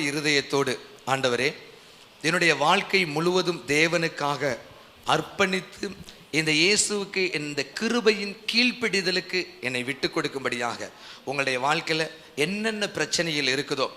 இருதயத்தோடு, ஆண்டவரே என்னுடைய வாழ்க்கை முழுவதும் தேவனுக்காக அர்ப்பணித்து இந்த இயேசுவுக்கு இந்த கிருபையின் கீழ்ப்பிடிதலுக்கு என்னை விட்டு கொடுக்கும்படியாக உங்களுடைய வாழ்க்கையில் என்னென்ன பிரச்சனைகள் இருக்குதோ,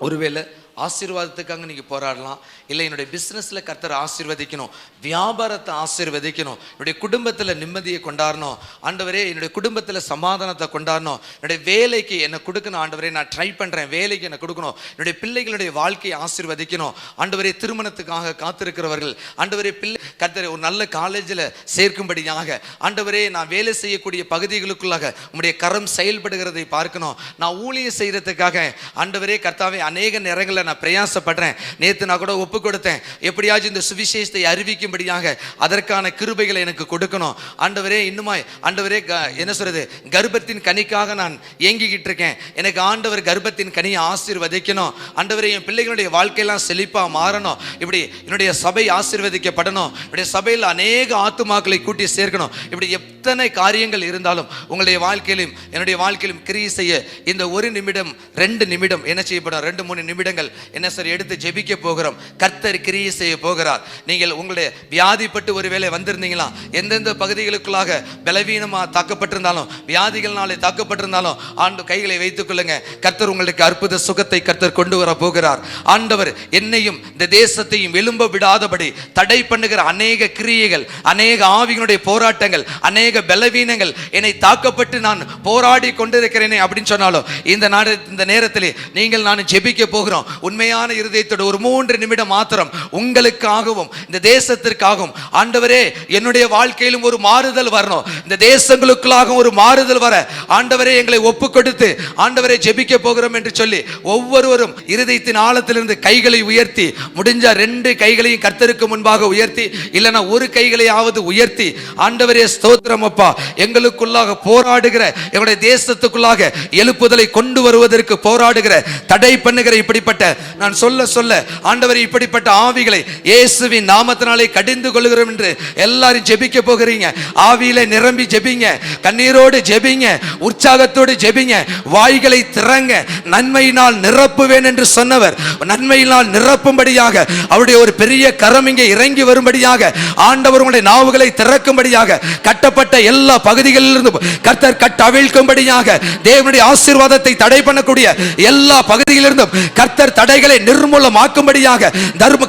ஒருவேளை ஆசீர்வாதத்துக்காக நீங்கள் போராடலாம், இல்லை என்னுடைய பிஸ்னஸில் கர்த்தர் ஆசீர்வதிக்கணும், வியாபாரத்தை ஆசீர்வதிக்கணும், என்னுடைய குடும்பத்தில் நிம்மதியை கொண்டாடணும், ஆண்டவரே என்னுடைய குடும்பத்தில் சமாதானத்தை கொண்டாடணும், என்னுடைய வேலைக்கு என்னை கொடுக்கணும், ஆண்டவரே நான் ட்ரை பண்ணுறேன், வேலைக்கு என்னை கொடுக்கணும், என்னுடைய பிள்ளைகளுடைய வாழ்க்கையை ஆசீர்வதிக்கணும், ஆண்டவரே திருமணத்துக்காக காத்திருக்கிறவர்கள், ஆண்டவரே கர்த்தர் ஒரு நல்ல காலேஜில் சேர்க்கும்படியாக, ஆண்டவரே நான் வேலை செய்யக்கூடிய பகுதிகளுக்குள்ளாக உங்களுடைய கரம் செயல்படுகிறதை பார்க்கணும், நான் ஊழியம் செய்கிறதுக்காக ஆண்டவரே கர்த்தாவே அநேக நேரங்களில் நான் பிரயாசப்படுறேன், நேற்று நான் கூட ஒப்பு கொடுத்தேன், எப்படியாச்சும் இந்த சுவிசேஷத்தை அறிவிக்கும்படியாக அதற்கான கிருபைகளை எனக்கு கொடுக்கணும், ஆண்டவரே இன்னுமாய் ஆண்டவரே என்ன சொல்றது, கர்ப்பத்தின் கனிக்காக நான் ஏங்கிக்கிட்டு இருக்கேன், எனக்கு ஆண்டவர் கர்ப்பத்தின் கனியை ஆசீர்வதிக்கணும், ஆண்டவரே என் பிள்ளைகளுடைய வாழ்க்கையெல்லாம் செழிப்பாக மாறணும், இப்படி என்னுடைய சபை ஆசீர்வதிக்கப்படணும், என்னுடைய சபையில் அநேக ஆத்துமாக்களை கூட்டி சேர்க்கணும், இப்படி எத்தனை காரியங்கள் இருந்தாலும் உங்களுடைய வாழ்க்கையிலும் என்னுடைய வாழ்க்கையிலும் கிரியை செய்ய இந்த 1 நிமிடம் 2 நிமிடம் என்ன செய்யப்படும், 2-3 நிமிடங்கள் என்ன சார் எடுத்து ஜெபிக்க போகிறோம். கர்த்தர் கிரியை செய்ய போகிறார். நீங்கள் உங்களுடைய வியாதிப்பட்டு ஒருவேளை வந்திருந்தீங்களா, எந்தெந்த பகுதிகளுக்குள்ளாக பலவீனமா தாக்கப்பட்டிருந்தாலும், வியாதிகள்னாலே தாக்கப்பட்டிருந்தாலும் ஆண்டு கைகளை வைத்துக் கொள்ளுங்க. கர்த்தர் உங்களுக்கு அற்புத சுகத்தை கர்த்தர் கொண்டு வர போகிறார். ஆண்டவர் என்னையும் இந்த தேசத்தையும் எழும்ப விடாதபடி தடை பண்ணுகிற அநேக கிரியைகள், அநேக ஆவிகளுடைய போராட்டங்கள், அநேக பலவீனங்கள் என்னை தாக்கப்பட்டு நான் போராடி கொண்டிருக்கிறேனே அப்படின்னு சொன்னாலும் இந்த நேரத்தில் நீங்கள் நான் ஜெபிக்க போகிறோம். உண்மையான இருதயத்தோடு ஒரு 3 நிமிடம் மாத்திரம் உங்களுக்காகவும் இந்த தேசத்திற்காகவும், ஆண்டவரே என்னுடைய வாழ்க்கையிலும் ஒரு மாறுதல் வரணும், இந்த தேசங்களுக்குள்ளாக ஒரு மாறுதல் வர ஆண்டவரே எங்களை ஒப்பு கொடுத்து ஆண்டவரே ஜெபிக்க போகிறோம் என்று சொல்லி ஒவ்வொருவரும் இருதயத்தின் ஆழத்திலிருந்து கைகளை உயர்த்தி, முடிஞ்ச 2 கைகளையும் கர்த்தருக்கு முன்பாக உயர்த்தி, இல்லைன்னா 1 கைகளையாவது உயர்த்தி, ஆண்டவரே ஸ்தோத்திரம் அப்பா, எங்களுக்குள்ளாக போராடுகிற எங்களுடைய தேசத்துக்குள்ளாக எழுப்புதலை கொண்டு வருவதற்கு போராடுகிற தடை பண்ணுகிற இப்படிப்பட்ட நான் சொல்ல ஆண்டவரே இப்படிப்பட்ட ஆவிகளை இயேசுவின் நாமத்தினாலே கடிந்து கொள்கிறோம் என்று எல்லாரும் ஜெபிக்க போகிறீங்க. ஆவியிலே நிரம்பி ஜெபிங்க, கண்ணீரோடு ஜெபிங்க, உற்சாகத்தோடு ஜெபிங்க, வாய்களை திறங்க. நன்மையினால் நிரப்புவேன் என்று சொன்னவர் நன்மையினால் நிரப்பும்படியாக அவருடைய ஒரு பெரிய கரம் இங்கே இறங்கி வரும்படியாக ஆண்டவர் உங்களுடைய நாவுகளை திறக்கும்படியாக, கட்டப்பட்ட எல்லா பகுதிகளிலிருந்தும் கர்த்தர் கட்டவிழ்க்கும்படியாக, தேவனுடைய ஆசீர்வாதத்தை தடை பண்ணக்கூடிய எல்லா பகுதிகளிலிருந்தும் கர்த்தர் தடைகளை நிர்மூலமாக்கும்படியாக,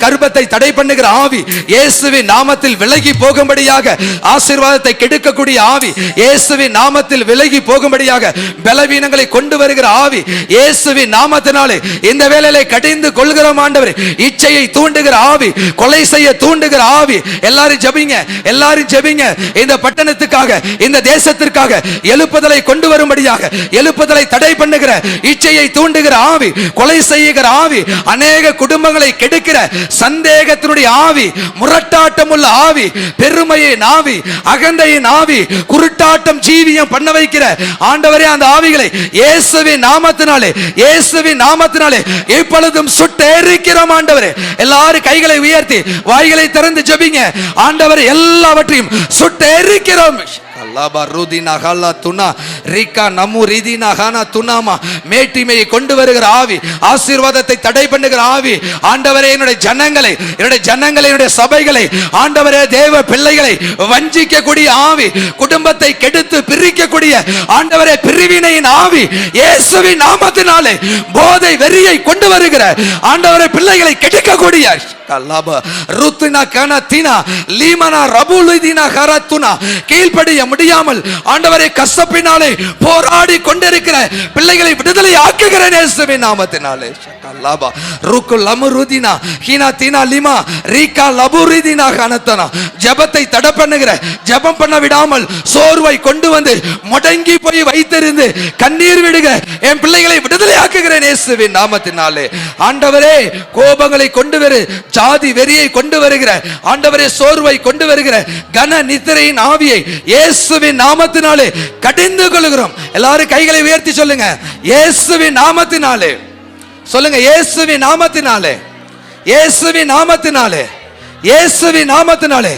கர்ப்பத்தை தடை பண்ணுகிற ஆவி இயேசுவின் நாமத்தில் விலகி போகும்படியாக, ஆசீர்வாதத்தை கெடுக்கக்கூடிய ஆவி இயேசுவின் நாமத்தில் விலகி போகும்படியாக, பலவீனங்களை கொண்டு வருகிற ஆவி இயேசுவின் நாமத்தினாலே இந்த வேளையிலே கடிந்து கொள்கிறோம். ஆண்டவரே இச்சையை தூண்டுகிற ஆவி, கொலை செய்ய தூண்டுகிற ஆவி, எல்லாரும் ஜெபிங்க, எல்லாரும் ஜெபிங்க. இந்த பட்டணத்துக்காக, இந்த தேசத்திற்காக எழுப்புதலை கொண்டு வரும்படியாக, எழுப்புதலை தடை பண்ணுகிற இச்சையை தூண்டுகிற ஆவி, கொலை செய்கிற ஆவி, அநேக குடும்பங்களை கெடுக்கிற சந்தேகத்தினுடைய ஆவி, முரட்டாட்டம் உள்ள ஆவி, பெருமையின் ஆவி, அகந்தையின் ஆவி, குருட்டாட்டம் ஜீவியம் பண்ண வைக்கிற ஆண்டவரே அந்த ஆவிகளை இயேசுவின் நாமத்தினாலே, இயேசுவின் நாமத்தினாலே இப்பொழுதும் சுட்டெரிக்கிறோம். ஆண்டவரே எல்லாரும் கைகளை உயர்த்தி வாய்களை திறந்து ஜெபிங்க. ஆண்டவரே எல்லாவற்றையும் சுட்டெரிக்கிறோம். மேட்டிமையை கொண்டு வருகிற ஆவி, ஆசீர்வாதத்தை தடை பண்ணுகிற ஆவி, ஆண்டவரே என்னுடைய ஜனங்களை, என்னுடைய சபைகளை, ஆண்டவரே தேவ பிள்ளைகளை வஞ்சிக்கக்கூடிய ஆவி, குடும்பத்தை கெடுத்து பிரிக்கக்கூடிய ஆண்டவரே பிரிவினையின் ஆவி இயேசுவின் நாமத்தினாலே போதை வெறியை கொண்டு வருகிற ஆண்டவரே பிள்ளைகளை கெடுக்கக்கூடிய கீழ்ப்படிய முடியாமல் ஆண்டவரை கசப்பினாலே போராடி கொண்டிருக்கிற பிள்ளைகளை விடுதலை ஆக்குகிறேன் இயேசுவின் நாமத்தினாலே. ஜபத்தை தடை பண்ணுகிற, ஜபம் பண்ண விடாமல் சோர்வை கொண்டு வந்து முடங்கி போய் வைத்திருந்து கண்ணீர் விடுகிற என் பிள்ளைகளை விடுதலை ஆக்குகிறேன் இயேசுவின் நாமத்தினாலே. ஆண்டவரே கோபங்களை கொண்டு வரு, ஜாதி வெறியை கொண்டு வருகிற ஆண்டவரே சோர்வை கொண்டு வருகிற கன நித்திரையின் ஆவியை இயேசுவின் நாமத்தினாலே கடிந்து கொள்கிறோம். எல்லாரும் கைகளை உயர்த்தி சொல்லுங்க, இயேசுவின் நாமத்தினாலே சொல்லுங்க, இயேசுவின் நாமத்தினாலே, இயேசுவின் நாமத்தினாலே, இயேசுவின் நாமத்தினாலே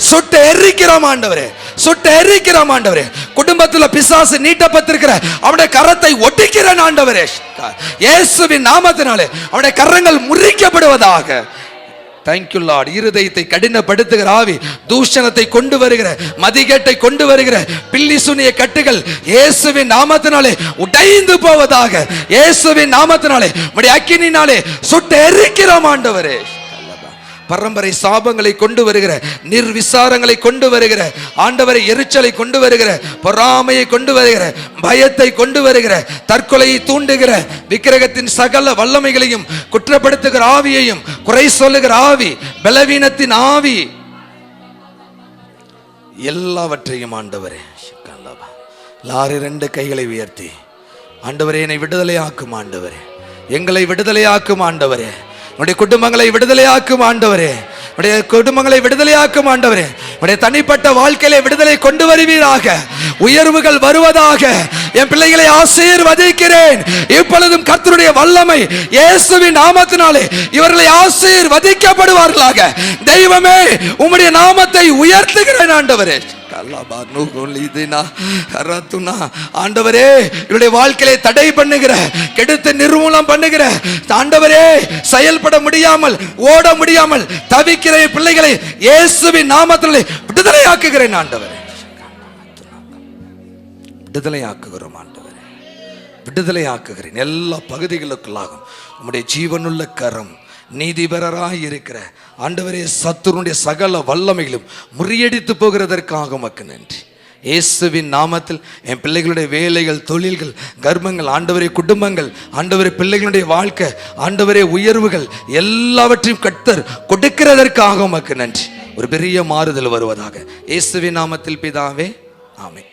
சுட்டு எரிக்கிறோம். ஆண்டவரே சுட்டு எரிக்கிறோம் ஆண்டவரே. குடும்பத்துல பிசாசு நீட்டப்பட்டிருக்கிற அவனுடைய கரத்தை ஒட்டிக்கிறேன் ஆண்டவரே. இயேசுவின் நாமத்தினாலே அவனுடைய கரங்கள் முறிக்கப்படுவதாக. Thank you Lord. இருதயத்தை கடினப்படுத்துகிற ஆவி, தூஷணத்தை கொண்டு வருகிற, மதிகேட்டை கொண்டு வருகிற பில்லி சுனிய கட்டுகள் இயேசுவின் நாமத்தினாலே உடைந்து போவதாக. இயேசுவின் நாமத்தினாலே உம்முடைய அக்கினியினாலே சுட்டு எரிக்கிறோம் ஆண்டவரே. பரம்பரை சாபங்களை கொண்டு வருகிற, நிர்விசாரங்களை கொண்டு வருகிற ஆண்டவரை, எரிச்சலை கொண்டு வருகிற, பொறாமையை கொண்டு வருகிற, பயத்தை கொண்டு வருகிற, தற்கொலையை தூண்டுகிற, விக்கிரகத்தின் சகல வல்லமைகளையும் குற்றப்படுத்துகிற ஆவியையும், குறை சொல்லுகிற ஆவி, பலவீனத்தின் ஆவி, எல்லாவற்றையும் ஆண்டவரே லாரி 2 கைகளை உயர்த்தி ஆண்டவரே என்னை விடுதலையாக்கும் ஆண்டவரே, எங்களை விடுதலையாக்கும் ஆண்டவரே, உடைய குடும்பங்களை விடுதலையாக்கும் ஆண்டவரே, உடைய குடும்பங்களை விடுதலையாக்கும் ஆண்டவரே, உடைய தனிப்பட்ட வாழ்க்கையிலே விடுதலை கொண்டு வருவீராக. உயர்வுகள் வருவதாக. என் பிள்ளைகளை ஆசீர்வதிக்கிறேன். இப்பொழுதும் கர்த்தருடைய வல்லமை இயேசுவின் நாமத்தினாலே இவர்களை ஆசீர்வதிக்கப்படுவார்களாக. தெய்வமே, உம்முடைய நாமத்தை உயர்த்துகிறேன் ஆண்டவரே. ஆண்டவரே, இவருடைய வாழ்க்கையை தடை பண்ணுகிற, கெடுத்து நிர்மூலம் பண்ணுகிற ஆண்டவரே, செயல்பட முடியாமல், ஓட முடியாமல் தவிக்கிற பிள்ளைகளை இயேசுவின் நாமத்திலே விடுதலையாக்குகிறேன் ஆண்டவரே. விடுதலையாக்குகிறோம் ஆண்டவரே, விடுதலையாக்குகிறேன். எல்லா பகுதிகளுக்குள்ளாகும் உம்முடைய ஜீவனுள்ள கரம் நீதிபரராய் இருக்கிற ஆண்டவரே, சத்துருடைய சகல வல்லமைகளும் முறியடித்து போகிறதற்காக உமக்கு நன்றி. இயேசுவின் நாமத்தில் என் பிள்ளைகளுடைய வேலைகள், தொழில்கள், கர்ப்பங்கள் ஆண்டவரே, குடும்பங்கள் ஆண்டவரே, பிள்ளைகளுடைய வாழ்க்கை ஆண்டவரே, உயர்வுகள் எல்லாவற்றையும் கர்த்தர் கொடுக்கிறதற்காக உமக்கு நன்றி. ஒரு பெரிய மாறுதல் வருவதாக இயேசுவின் நாமத்தில் பிதாவே, ஆமென்.